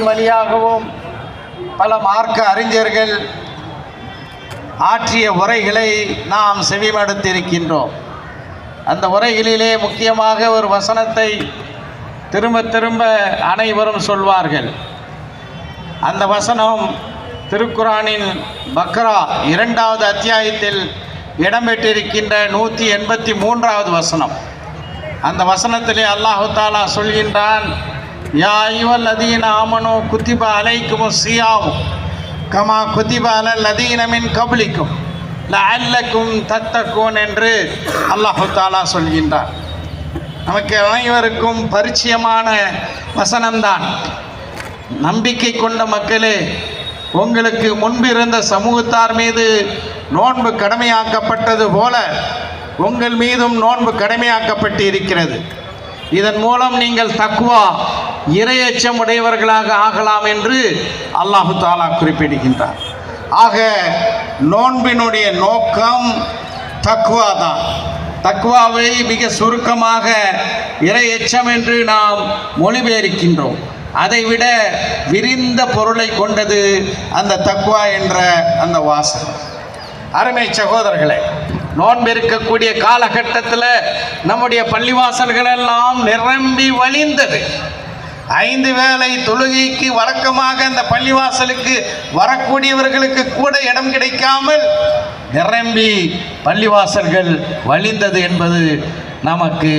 வழியாகவும் பல மார்க்க அறிஞர்கள் ஆற்றிய உரைகளை நாம் செவிமடுத்திருக்கின்றோம். அந்த உரைகளிலே முக்கியமாக ஒரு வசனத்தை திரும்ப திரும்ப அனைவரும் சொல்வார்கள். அந்த வசனம் திருக்குரானின் பக்ரா 2வது அத்தியாயத்தில் இடம்பெற்றிருக்கின்ற 183வது வசனம். அந்த வசனத்திலே அல்லாஹு தாலா சொல்கின்றான், யா அய்யுஹல்லதீன ஆமனூ குத்திப அலைக்குமுஸ் ஸியாமு கமா குத்திப அலல் லதீன மின் கப்லிக்கும் லஅல்லக்கும் தத்தகூன் என்று அல்லாஹு தாலா சொல்கின்றான். நமக்கு அனைவருக்கும் பரிச்சயமான வசனம்தான். நம்பிக்கை கொண்ட மக்களே, உங்களுக்கு முன்பிருந்த சமூகத்தார் மீது நோன்பு கடமையாக்கப்பட்டது போல உங்கள் மீதும் நோன்பு கடமையாக்கப்பட்டு இருக்கிறது. இதன் மூலம் நீங்கள் தக்வா இறையச்சம் உடையவர்களாக ஆகலாம் என்று அல்லாஹு தாலா குறிப்பிடுகின்றார். ஆக நோன்பினுடைய நோக்கம் தக்வா தான். தக்வாவை மிக சுருக்கமாக இறையச்சம் என்று நாம் மொழிபெயர்க்கின்றோம். அதைவிட விரிந்த பொருளை கொண்டது அந்த தக்வா என்ற அந்த வாசகம். அருமை சகோதரர்களே, நோன்பு இருக்கக்கூடிய காலகட்டத்தில் நம்முடைய பள்ளிவாசல்கள் எல்லாம் நிரம்பி வழிந்தது. 5 வேளை தொழுகைக்கு வழக்கமாக அந்த பள்ளிவாசலுக்கு வரக்கூடியவர்களுக்கு கூட இடம் கிடைக்காமல் நிரம்பி பள்ளிவாசல்கள் வழிந்தது என்பது நமக்கு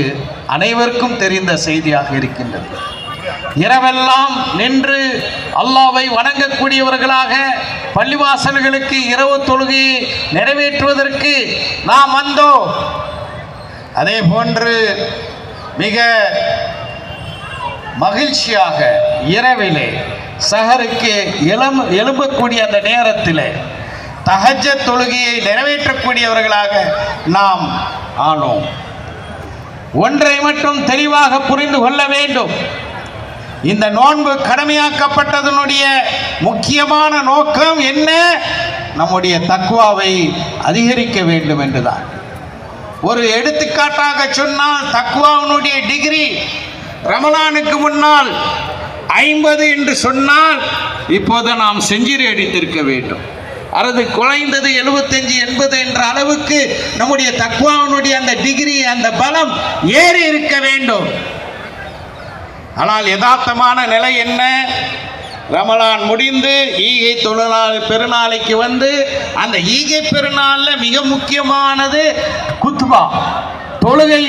அனைவருக்கும் தெரிந்த செய்தியாக இருக்கின்றது. இரவெல்லாம் நின்று அல்லாஹ்வை வணங்கக்கூடியவர்களாக பள்ளிவாசல்களுக்கு இரவு தொழுகையை நிறைவேற்றுவதற்கு நாம் வந்தோம். அதே போன்று மிக மகிழ்ச்சியாக இரவிலே சஹருக்கு எழும்பக்கூடிய அந்த நேரத்தில் தஹஜ்ஜத் தொழுகையை நிறைவேற்றக்கூடியவர்களாக நாம் ஆனோம். ஒன்றை மட்டும் தெளிவாக புரிந்து கொள்ள வேண்டும். இந்த நோன்பு கடமையாக்கப்பட்டதனுடைய முக்கியமான நோக்கம் என்ன? நம்முடைய தக்வாவை அதிகரிக்க வேண்டும் என்றுதான். ஒரு எடுத்துக்காட்டாக சொன்னால், தக்வாவினுடைய டிகிரி ரமலானுக்கு முன்னால் 50 என்று சொன்னால் இப்போது நாம் செஞ்சுரி அடித்திருக்க வேண்டும். அல்லது குறைந்தது 75 80 என்ற அளவுக்கு நம்முடைய தக்வாவினுடைய அந்த டிகிரி, அந்த பலம் ஏறி இருக்க வேண்டும். ஆனால் யதார்த்தமான நிலை என்ன? ரமலான் முடிந்து ஈகை பெருநாளைக்கு வந்து அந்த ஈகை பெருநாளில் மிக முக்கியமானது குத்பா தொழுகை.